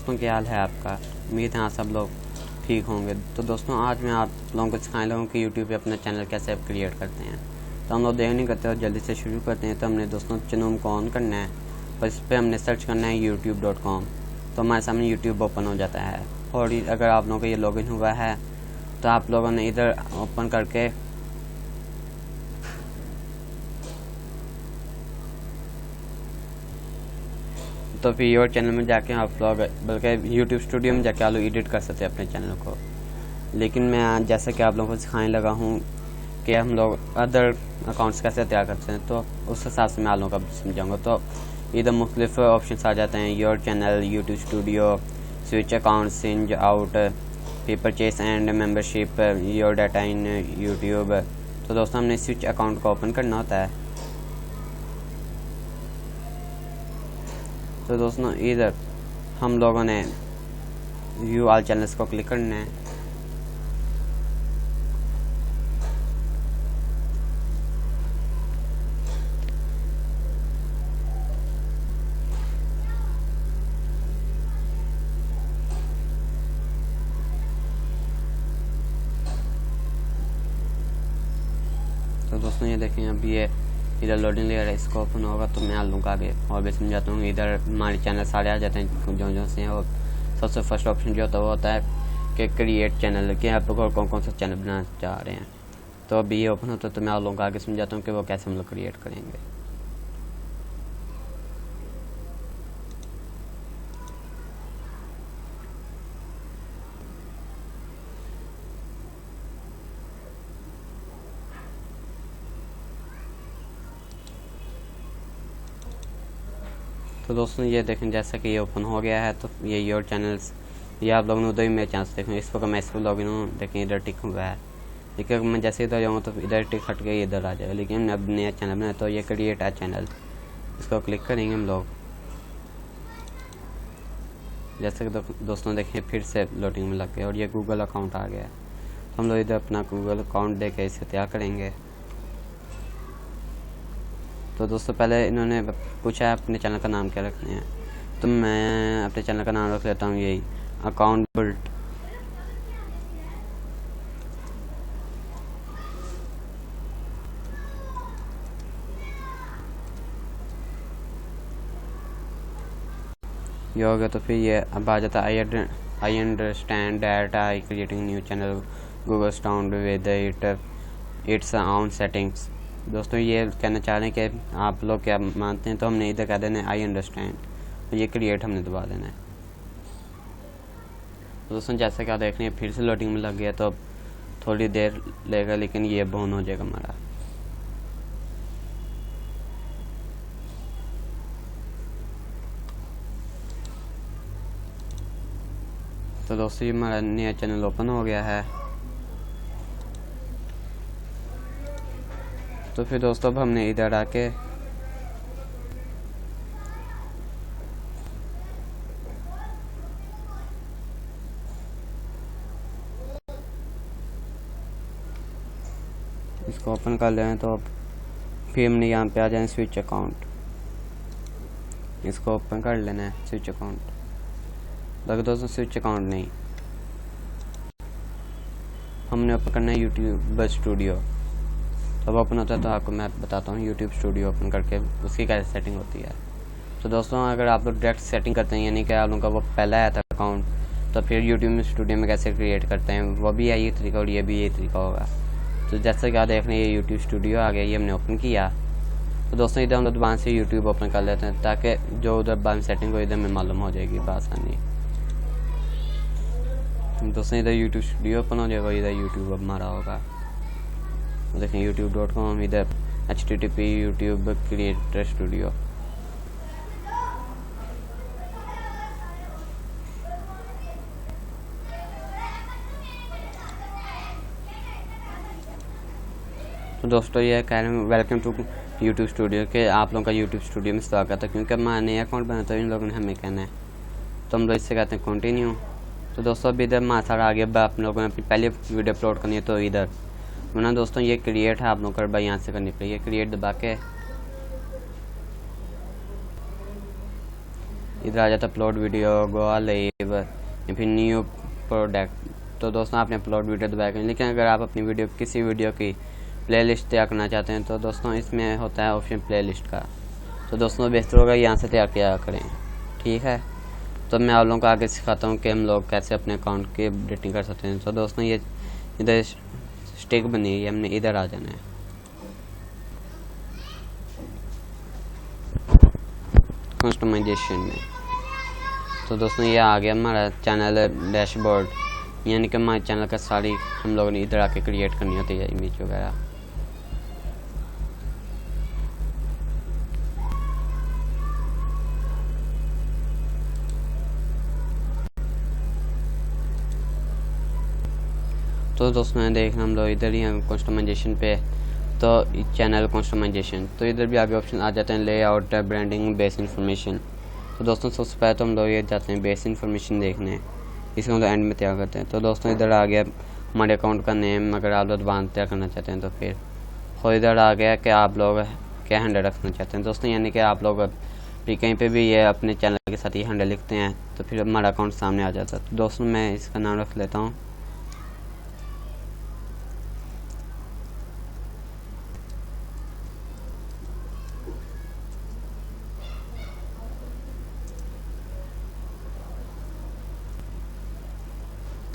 दोस्तों क्या हाल है आपका। उम्मीद है आप सब लोग ठीक होंगे। तो दोस्तों आज मैं आप लोगों को सिखाने लगा कि यूट्यूब पे अपना चैनल कैसे क्रिएट करते हैं। तो हम लोग देर नहीं करते और जल्दी से शुरू करते हैं। तो हमने दोस्तों चैनल को ऑन करना है और इस पर हमने सर्च करना है youtube.com। तो हमारे सामने यूट्यूब ओपन हो जाता है। और अगर आप लोगों का ये लॉगिन हुआ है तो आप लोगों ने इधर ओपन करके तो फिर योर चैनल में जाके आप लोग बल्कि यूट्यूब स्टूडियो में जाके आप लोग एडिट कर सकते हैं अपने चैनल को। लेकिन मैं जैसे कि आप लोगों को सिखाने लगा हूँ कि हम लोग अदर अकाउंट्स कैसे तैयार करते हैं, तो उस हिसाब से मैं आप लोगों को समझाऊँगा। तो इधर मुख्तलिफ ऑप्शन आ जाते हैं, your channel, YouTube studio, switch account, Synge out, purchase and membership, your data in YouTube. तो दोस्तों हमने स्विच अकाउंट को ओपन करना होता है। तो दोस्तों इधर हम लोगों ने व्यू ऑल चैनल्स को क्लिक करना है। तो दोस्तों ये देखें अब ये इधर लोडिंग लेयर है, इसको ओपन होगा तो मैं आप लोगों को आगे और भी समझाता हूँ। इधर हमारे चैनल सारे आ जाते हैं जो से हैं। और सबसे फर्स्ट ऑप्शन जो होता है कि क्रिएट चैनल, कि आप लोग कौन कौन सा चैनल बनाना चाह रहे हैं। तो अभी ये ओपन होता है तो मैं आप लोगों को आगे समझाता हूँ कि वो कैसे हम लोग क्रिएट करेंगे। तो दोस्तों ये देखें जैसा कि ये ओपन हो गया है। तो ये योर चैनल्स, ये आप लोगों ने उधर ही मेरे चैनल देखें। इस वक्त मैं इस पर लॉगिन हूँ, देखें इधर टिक हुआ है। लेकिन मैं जैसे इधर जाऊँ तो इधर टिक हट के इधर आ जाएगा। लेकिन अब नया चैनल बनाया तो ये क्रिएट है चैनल, इसको क्लिक करेंगे हम लोग। जैसे कि दोस्तों देखें फिर से लोडिंग में लग गया और ये गूगल अकाउंट आ गया। तो हम लोग इधर अपना गूगल अकाउंट दे के इसे तैयार करेंगे। तो दोस्तों पहले इन्होंने पूछा है अपने चैनल का नाम क्या रखना है, तो मैं अपने चैनल का नाम रख लेता हूँ यही अकाउंट बिल्ट। ये हो गया। तो फिर ये अब आ जाता है I understand that I creating new channel Google stand with its on settings. दोस्तों ये कहना चाह रहे हैं कि आप लोग क्या मानते हैं, तो हमने इधर कह देना है आई अंडरस्टैंड। तो ये क्रिएट हमने दबा देना है। तो दोस्तों जैसा कि आप देख रहे हैं फिर से लोडिंग में लग गया, तो थोड़ी देर लेगा लेकिन ये बंद हो जाएगा हमारा। तो दोस्तों ये हमारा नया चैनल ओपन हो गया है। तो फिर दोस्तों अब हमने इधर आके इसको ओपन कर लें। तो अब फिर हमने यहाँ पे आ जाए स्विच अकाउंट, इसको ओपन कर लेना है स्विच अकाउंट। बाकी दोस्तों स्विच अकाउंट नहीं, हमने ओपन करना है यूट्यूब स्टूडियो। तो अब ओपन होता है तो आपको मैं बताता हूँ यूट्यूब स्टूडियो ओपन करके उसकी कैसे सेटिंग होती है। तो दोस्तों अगर आप लोग डायरेक्ट सेटिंग करते हैं, यानी कि आप लोगों का वो पहला आया था अकाउंट, तो फिर यूट्यूब स्टूडियो में कैसे क्रिएट करते हैं वो भी यही तरीका और ये भी यही तरीका होगा। तो जैसे कि आप देख रहे हैं ये यूट्यूब स्टूडियो आ गया, ये हमने ओपन किया। तो दोस्तों इधर हम लोग दोबारा से यूट्यूब ओपन कर लेते हैं ताकि जो उधर बाद में सेटिंग हो इधर में मालूम हो जाएगी बआसानी। दोस्तों इधर यूट्यूब स्टूडियो ओपन हो जाएगा, इधर यूट्यूब अब हमारा होगा। देखें youtube.com, इधर http यूट्यूब क्रिएटर स्टूडियो। तो दोस्तों ये कह रहे हैं वेलकम टू यूट्यूब स्टूडियो के आप लोगों का यूट्यूब स्टूडियो में स्वागत है। क्योंकि हमारा नया अकाउंट बना तो इन लोगों ने हमें कहना है, तो हम लोग इससे कहते हैं कंटिन्यू। तो दोस्तों अभी इधर हमारा सारा आगे आप लोगों ने अपनी पहले वीडियो अपलोड करनी है तो इधर वरना दोस्तों ये क्रिएट है आप लोग कर भाई यहाँ से करनी पड़ेगी। क्रिएट दबा के इधर आ जाता है अपलोड वीडियो, गो लाइव या फिर न्यू प्रोडक्ट। तो दोस्तों आपने अपलोड वीडियो दबाया करें, लेकिन अगर आप अपनी वीडियो किसी वीडियो की प्लेलिस्ट तैयार करना चाहते हैं तो दोस्तों इसमें होता है ऑप्शन प्लेलिस्ट का। तो दोस्तों बेहतर होगा यहाँ से तैयार किया करें, ठीक है। तो मैं आप लोगों को आगे सिखाता हूँ कि हम लोग कैसे अपने अकाउंट की अपडेटिंग कर सकते हैं। तो दोस्तों ये इधर स्टिक बनी है, हमने इधर आ जाना है। कस्टमाइजेशन में तो दोस्तों ये आ गया हमारा चैनल डैशबोर्ड, यानी कि हमारे चैनल का सारी हम लोगों ने इधर आके क्रिएट करनी होती है इमेज वगैरह। तो दोस्तों देखना हम लोग इधर ही हैं कस्टमाइजेशन पे, तो चैनल कस्टमाइजेशन, तो इधर भी आगे ऑप्शन आ जाते हैं लेआउट, ब्रांडिंग, बेस इन्फॉर्मेशन। तो दोस्तों सबसे पहले तो हम लोग ये जाते हैं बेस इन्फॉर्मेशन देखने, इसको हम लोग एंड में तैयार करते हैं। तो दोस्तों इधर आ गया हमारे अकाउंट का नेम, अगर आप लोग दोबारा तैयार करना चाहते हैं तो फिर, और इधर आ गया कि आप लोग क्या हैंडल रखना चाहते हैं दोस्तों, यानी कि आप लोग भी कहीं पे भी ये अपने चैनल के साथ ये हैंडल लिखते हैं तो फिर हमारा अकाउंट सामने आ जाता है। तो दोस्तों मैं इसका नाम रख लेता हूँ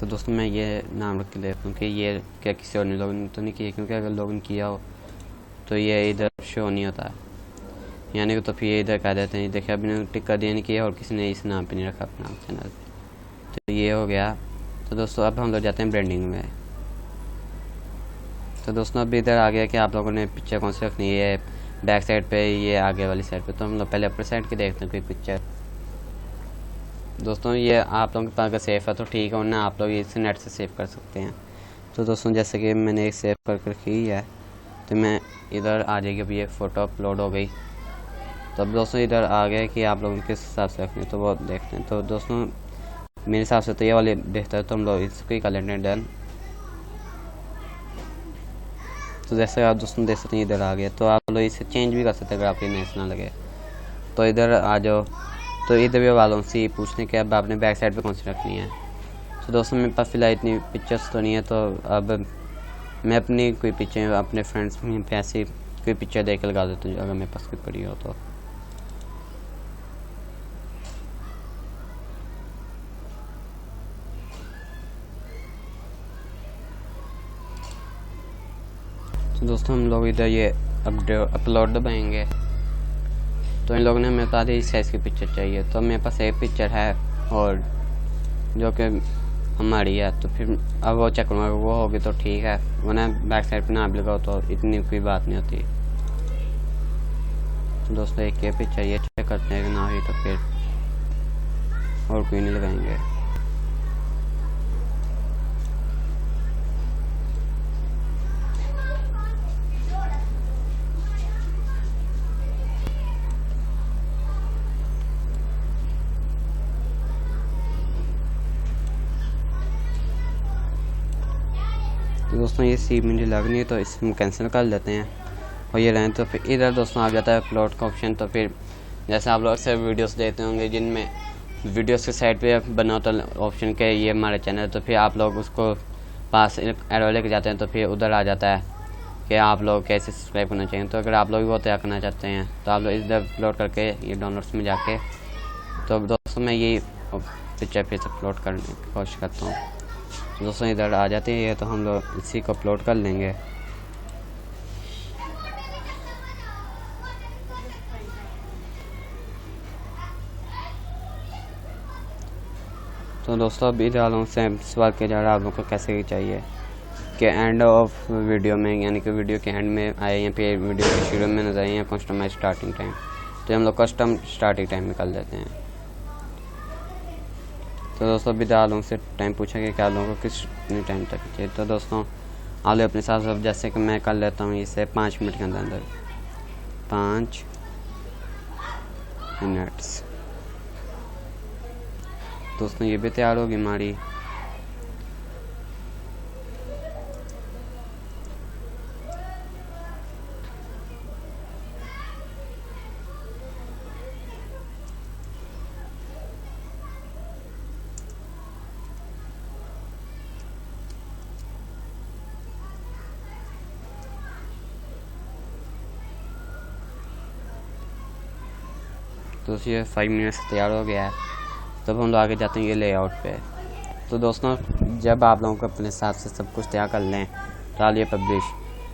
तो दोस्तों मैं ये नाम रख के देखता हूँ कि ये क्या किसी और ने लॉगिन तो नहीं किया, क्योंकि अगर लॉगिन किया हो तो ये इधर शो नहीं होता है, यानी कि तो फिर ये इधर कह देते हैं देखिए अभी टिक कर दिया नहीं किया और किसी ने इस नाम पे नहीं रखा अपना चैनल। तो ये हो गया। तो दोस्तों अब हम लोग जाते हैं ब्रांडिंग में। तो दोस्तों अब इधर आ गया कि आप लोगों ने पिक्चर कौन सी रखनी है, बैक साइड पे ये आगे वाली साइड पे। तो हम लोग पहले अपने साइड की देखते हैं कोई पिक्चर। दोस्तों ये आप लोगों के पास अगर सेफ़ है तो ठीक है, वरना आप लोग इसे नेट से सेव कर सकते हैं। तो दोस्तों जैसे कि मैंने एक सेव कर रखी है, तो मैं इधर आ जाएगी, अब ये फ़ोटो अपलोड हो गई। तो अब दोस्तों इधर आ गया कि आप लोग किस हिसाब से रखनी है तो वो देखते हैं। तो दोस्तों मेरे हिसाब से तो ये वाले बेहतर है, तो हम लोग इसको ही कर लेते हैं डन। तो जैसे आप दोस्तों देख सकते हैं इधर आ गया, तो आप लोग इसे चेंज भी कर सकते हैं अगर आपको नाइस ना लगे। तो इधर आ जाओ, तो इधर भी वालों से पूछने के अब आपने बैक साइड पे कौन सी रखनी है। तो दोस्तों मेरे पास फिलहाल इतनी पिक्चर्स तो नहीं है, तो अब मैं अपनी कोई पिक्चर अपने फ्रेंड्स पे ऐसी कोई पिक्चर देख के लगा देता हूँ अगर मेरे पास कोई पड़ी हो तो। दोस्तों हम लोग इधर ये अपलोड दबाएंगे, तो इन लोगों ने हमें बता दी इस साइज़ की पिक्चर चाहिए। तो मेरे पास एक पिक्चर है और जो कि हमारी है, तो फिर अब वो चेक करूँगा, वो होगी तो ठीक है, वरना बैक साइड पे नाम लगाओ तो इतनी कोई बात नहीं होती। तो दोस्तों एक ये पिक्चर ये चेक करते हैं कि ना हुई तो फिर और कोई नहीं लगाएंगे। तो दोस्तों ये सी मुझे लग नहीं है, तो इसे हम कैंसिल कर लेते हैं और ये रहें। तो फिर इधर दोस्तों आ जाता है अपलोड का ऑप्शन। तो फिर जैसे आप लोग अक्सर वीडियोस देखते होंगे जिनमें वीडियोस के साइड पे बना होता है ऑप्शन के ये हमारा चैनल, तो फिर आप लोग उसको पास एरो लेके जाते हैं, तो फिर उधर आ जाता है कि आप लोग कैसे सब्सक्राइब करना चाहिए। तो अगर आप लोग भी वो तैयार करना चाहते हैं तो आप लोग इधर अपलोड करके ये डाउनलोड्स में जाके, तो दोस्तों मैं यही पिक्चर फिर से अपलोड करने की कोशिश करता हूँ। दोस्तों इधर आ जाते हैं, तो हम लोग इसी को अपलोड कर लेंगे। तो दोस्तों अब इधर वालों से सवाल किया जा रहा है आप लोगों को कैसे चाहिए कि एंड ऑफ वीडियो में, यानी कि वीडियो के एंड में आए या फिर वीडियो के शुरू में नजर आए या कस्टमाइज स्टार्टिंग टाइम। तो हम लोग कस्टम स्टार्टिंग टाइम में कर लेते हैं। तो दोस्तों अभी लोगों से टाइम पूछा कि क्या लोगों को किस टाइम तक चाहिए। तो दोस्तों आप लोग अपने साथ साथ जैसे कि मैं कर लेता हूँ इसे 5 मिनट के अंदर अंदर, 5 मिनट्स। दोस्तों ये भी तैयार होगी हमारी। तो ये 5 मिनट से तैयार हो गया है। तब हम लोग आगे जाते हैं ये लेआउट पे। तो दोस्तों जब आप लोगों को अपने हिसाब से सब कुछ तैयार कर लें तो डालिए पब्लिश।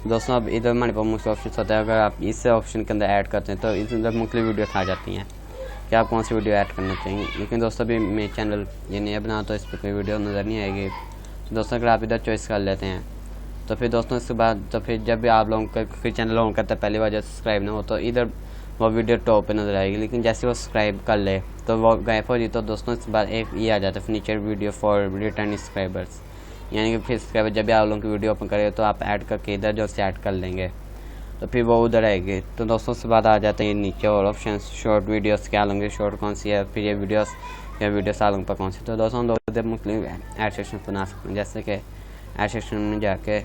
दोस्तों अब इधर हमारे पास मुख्य ऑप्शन होता है, अगर आप इस ऑप्शन के अंदर ऐड करते हैं तो इधर मुख्तलिफ वीडियो आ जाती हैं कि आप कौन सी वीडियो ऐड करना चाहिए। लेकिन दोस्तों अभी मेरे चैनल ये नया बना तो इस पर कोई वीडियो नज़र नहीं आएगी। तो दोस्तों अगर आप इधर चॉइस कर लेते हैं तो फिर दोस्तों इसके बाद तो फिर जब भी आप लोगों का कोई चैनल ऑन करता है पहली बार जब सब्सक्राइब ना हो तो इधर वो वीडियो टॉप पे नज़र आएगी। लेकिन जैसे वो सब्सक्राइब कर ले तो वो गायब हो जाए। तो दोस्तों इसके बाद एक ये आ जाता है feature video for return subscribers, यानी कि फिर सब्सक्राइबर जब भी आप लोगों की वीडियो ओपन करें तो आप ऐड करके इधर जो से ऐड कर लेंगे तो फिर वो उधर आएगी। तो दोस्तों उसके बाद आ जाते हैं नीचे और ऑप्शन शॉर्ट वीडियोस क्या लेंगे, शॉर्ट कौन सी है, फिर ये वीडियोस या वीडियोस आ लोगों पर कौन सी। तो दोस्तों हम लोग इधर मुख्तलिफ ऐड सेक्शन बना सकते हैं, जैसे कि ऐड सेक्शन में जाके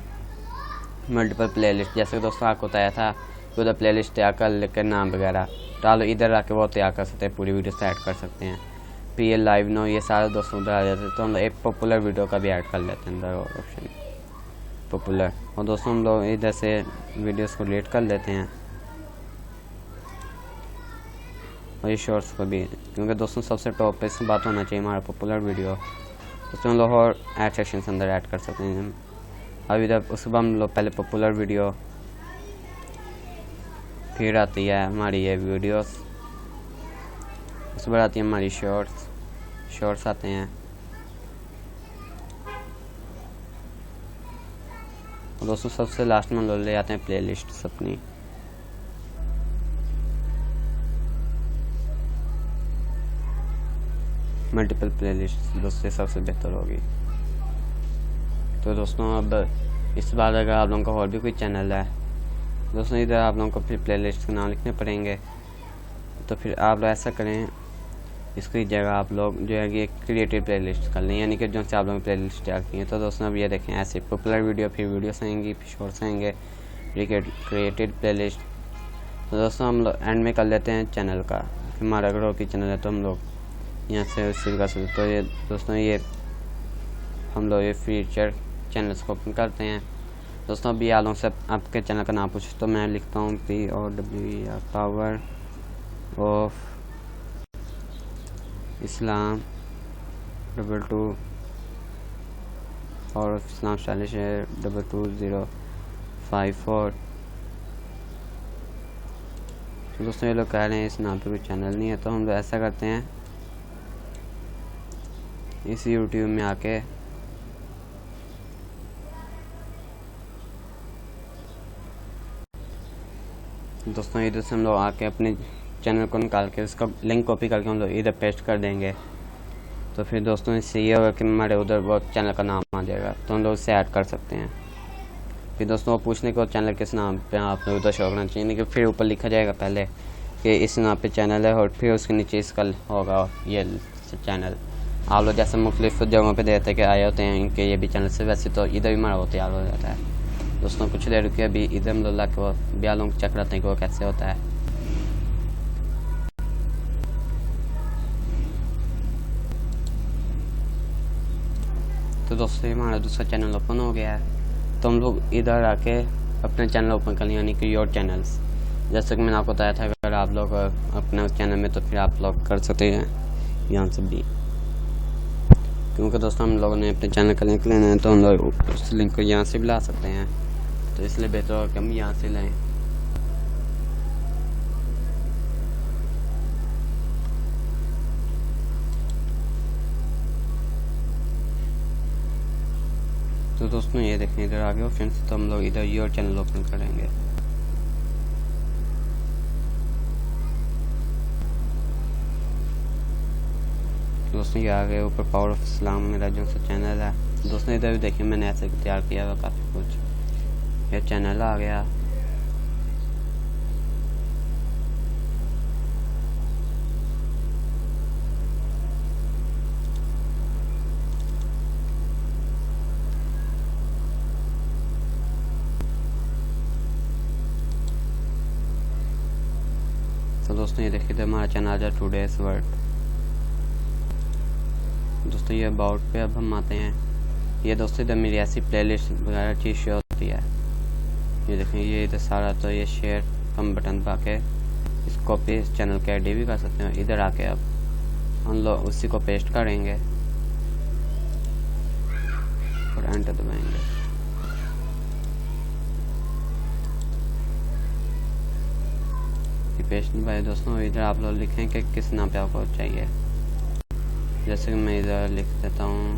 मल्टीपल प्लेलिस्ट, जैसे कि दोस्तों आपको बताया था कि उधर प्लेलिस्ट तैयार कर लेकर नाम वगैरह डालो, इधर आके वो तैयार कर सकते हैं, पूरी वीडियो से ऐड कर सकते हैं। फिर ये लाइव नो ये सारे दोस्तों उधर आ जाते हैं। तो हम लोग एक पॉपुलर वीडियो का भी ऐड कर लेते हैं अंदर ऑप्शन पॉपुलर। और दोस्तों हम लोग इधर से वीडियोस को डिलीट कर लेते हैं और ये शॉर्ट्स को भी, क्योंकि दोस्तों सबसे टॉप पे इस बात होना चाहिए हमारा पॉपुलर वीडियो। उसमें हम लोग और ऐड सेक्शन के अंदर ऐड कर सकते हैं। अब इधर उसके बाद हम लोग पहले पॉपुलर वीडियो, फिर आती है हमारी ये वीडियोस, उसके बाद आती है हमारी शॉर्ट्स आते हैं। और दोस्तों सबसे लास्ट में हम लोग ले आते हैं प्लेलिस्ट अपनी। मल्टीपल प्लेलिस्ट दोस्तों सबसे बेहतर होगी। तो दोस्तों अब इस बार अगर आप लोगों का और भी कोई चैनल है दोस्तों इधर आप लोगों को फिर प्लेलिस्ट के नाम लिखने पड़ेंगे। तो फिर आप लोग ऐसा करें, इसकी जगह आप लोग जो है कि क्रिएटेड प्लेलिस्ट कर लें, यानी कि जो से आप लोगों ने प्लेलिस्ट तैयार की है। तो दोस्तों अब ये देखें ऐसे पॉपुलर वीडियो, फिर वीडियोस आएंगी, फिर शॉर्ट्स आएंगे, क्रिएटेड प्लेलिस्ट। तो दोस्तों हम लोग एंड में कर लेते हैं चैनल का, हमारा अगर की चैनल है तो हम लोग यहाँ से सील कर सकते। तो ये दोस्तों ये हम लोग ये फीचर चैनल्स को ओपन करते हैं। दोस्तों अभी आप लोगों से आपके चैनल का नाम पूछे तो मैं लिखता हूँ POWER पावर ऑफ इस्लाम 22 और इस्लाम स्टाइलिश है 22054। तो दोस्तों ये लोग कह रहे हैं इस नाम पे कोई चैनल नहीं है। तो हम लोग ऐसा करते हैं, इस YouTube में आके दोस्तों इधर से हम लोग आके अपने चैनल को निकाल के उसका लिंक कॉपी करके हम लोग इधर पेस्ट कर देंगे। तो फिर दोस्तों इससे ये होगा कि हमारे उधर वो चैनल का नाम आ जाएगा, तो हम लोग उससे ऐड कर सकते हैं। फिर दोस्तों वो पूछने को चैनल किस नाम पे आप लोग उधर शो करना चाहिए, कि फिर ऊपर लिखा जाएगा पहले कि इस नाम पे चैनल है और फिर उसके नीचे इसका होगा ये चैनल। आप लोग जैसे मुख्तलिफ जगहों पे देते कि आए होते हैं इनके ये भी चैनल से, वैसे तो इधर भी हमारा वो तैयार हो जाता है। दोस्तों कुछ देर रुके, अभी इधर हम लोग के वो ब्यालों चेक करते हैं कि वो कैसे होता है। तो दोस्तों हमारा दूसरा चैनल ओपन हो गया है। तो हम लोग इधर आके अपने चैनल ओपन कर लें, यानी कि योर चैनल्स। जैसे कि मैंने आपको बताया था अगर आप लोग अपने उस चैनल में तो फिर आप लोग कर सकते हैं यहाँ से भी, क्योंकि दोस्तों हम लोगों ने अपने चैनल का लिंक लेना है तो हम लोग उस लिंक को यहाँ से भी ला सकते हैं। तो इसलिए बेहतर होगा कि हम यहाँ से लें। तो दोस्तों ये देखें इधर आ गए ऑप्शन, तो हम लोग इधर योर चैनल ओपन करेंगे। दोस्तों ये आ गए ऊपर पावर ऑफ इस्लाम मेरा जो सा चैनल है। दोस्तों इधर भी देखिए मैंने ऐसे तैयार किया हुआ काफ़ी कुछ, ये चैनल आ गया। तो दोस्तों ये देखिए हमारा चैनल आ जाए टुडेस वर्ड। दोस्तों ये अबाउट पे अब हम आते हैं। ये दोस्तों इधर मेरी ऐसी प्लेलिस्ट वगैरह चीज़ शो होती है, ये देखें ये इधर सारा। तो ये शेयर हम बटन पाके इस कॉपी इस चैनल के आईडी भी कर सकते हैं। इधर आके अब हम लोग उसी को पेस्ट करेंगे और एंटर दबाएंगे। पेस्ट दबाए दोस्तों। इधर आप लोग लिखें कि किस नाम पे आपको चाहिए। जैसे कि मैं इधर लिख देता हूँ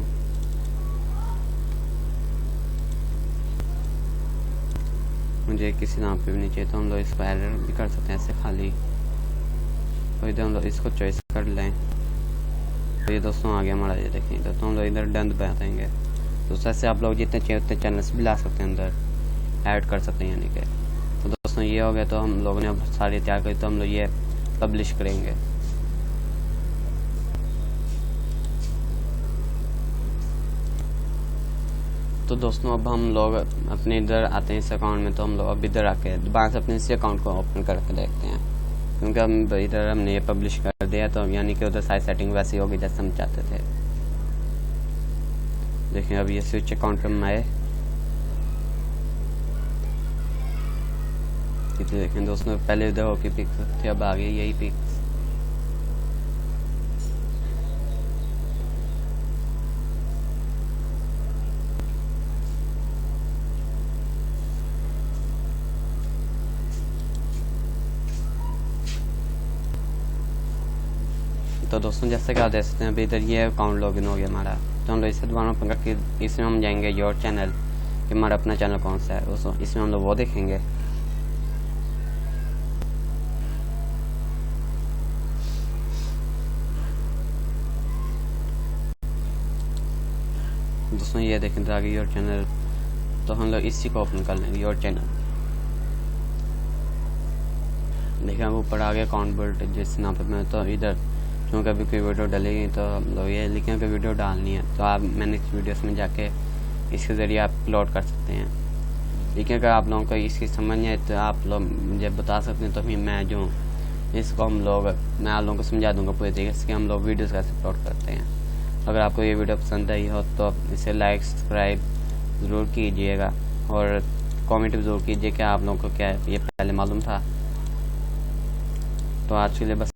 मुझे किसी नाम पे भी नहीं चाहिए, तो हम लोग इसको एरर भी कर सकते हैं ऐसे खाली। तो इधर हम लोग इसको चॉइस कर लें। तो ये दोस्तों आ गया हमारा, ये देखिए इधर। तो हम लोग इधर डन दबा देंगे। दोस्तों ऐसे आप लोग जितने चाहिए उतने चैनल्स भी ला सकते हैं, अंदर ऐड कर सकते हैं यानी कि। तो दोस्तों ये हो गया। तो हम लोगों ने अब सारी तैयार करी, तो हम लोग ये पब्लिश करेंगे। तो दोस्तों अब हम लोग अपने इधर आते हैं इस अकाउंट में। तो हम लोग अब इधर आके दोबारा से अपने इसी अकाउंट को ओपन करके देखते हैं, क्योंकि हम इधर हमने ये पब्लिश कर दिया। तो यानी कि उधर सारी सेटिंग वैसी होगी जैसे हम चाहते थे। देखिए अब ये स्विच अकाउंट पे हम आए। देखें दोस्तों पहले इधर होके पिक्स थे, अब आ गई यही पिक्स। तो दोस्तों जैसे कि आप देख सकते हैं अभी इधर ये अकाउंट लॉगिन हो गया हमारा। तो हम लोग इसे दोबारा ओपन करके इसमें हम जाएंगे योर चैनल, कि हमारा अपना चैनल कौन सा है उसको इसमें हम लोग वो देखेंगे। दोस्तों ये देखें तो आगे योर चैनल। तो हम लोग इसी को ओपन कर लेंगे योर चैनल। देखिए अब ऊपर आ गया अकाउंट बिल्ड जिस नाम पे मैं। तो इधर क्योंकि अभी कोई वीडियो डलेगी तो हम लोग ये लिखें कि वीडियो डालनी है, तो आप मैंने इस वीडियोस में जाके इसके ज़रिए आप अपलोड कर सकते हैं। लेकिन अगर आप लोगों को इसकी समझ नहीं आए तो आप लोग मुझे बता सकते हैं, तो फिर मैं जो इसको मैं आप लोगों को समझा दूंगा पूरी तरीके से कि हम लोग वीडियोस कैसे अपलोड करते हैं। अगर आपको ये वीडियो पसंद आई हो तो इसे लाइक सब्सक्राइब ज़रूर कीजिएगा और कमेंट भी ज़रूर कीजिए कि आप लोगों को क्या ये पहले मालूम था। तो आज के लिए बस